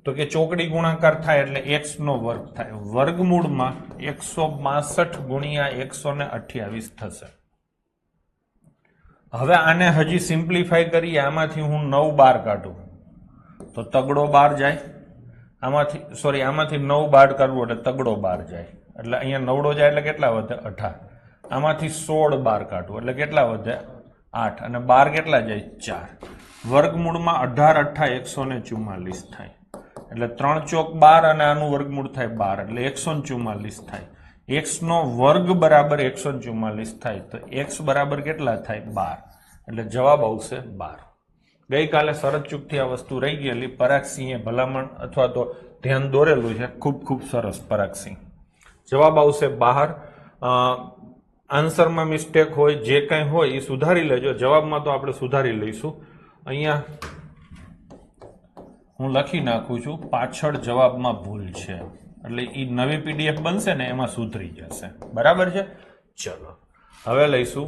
તો કે ચોકડી ગુણાકાર થાય એટલે x નો વર્ગ થાય. વર્ગમૂળમાં 162 ગુણ્યા 128 થશે. હવે આને હજી સિમ્પ્લિફાય કરીએ. આમાંથી હું 9 બાર કાઢું તો તગડો 12 જાય. આમાંથી 9 બાર કાઢવું એટલે તગડો 12 જાય. એટલે અહીંયા નવડો જાય એટલે કેટલા વધે? 18. આમાંથી 16 બાર કાઢવું એટલે કેટલા વધે? 8. અને 12 કેટલા જાય? 4. વર્ગમૂળમાં 18 18 144 થાય. એટલે 3 ચોક 12 અને આનું વર્ગમૂળ થાય 12 એટલે 144 થાય. x નો વર્ગ બરાબર 144 થાય. તો x બરાબર કેટલા થાય? 12. એટલે જવાબ આવશે 12. ગઈકાલે શરત ચૂકથી આ વસ્તુ રહી ગયેલી. પરાગસિંહે ભલામણ અથવા તો ધ્યાન દોરેલું છે. ખૂબ ખૂબ સરસ પરાગસિંહ. જવાબ આવશે 12. આન્સરમાં મિસ્ટેક હોય, જે કંઈ હોય એ સુધારી લેજો. જવાબમાં તો આપણે સુધારી લઈશું. અહીંયા હું લખી નાખું છું, પાછળ જવાબમાં ભૂલ છે. એટલે એ નવી PDF બનશે ને એમાં સુધરી જશે. બરાબર છે? ચલો હવે લઈશું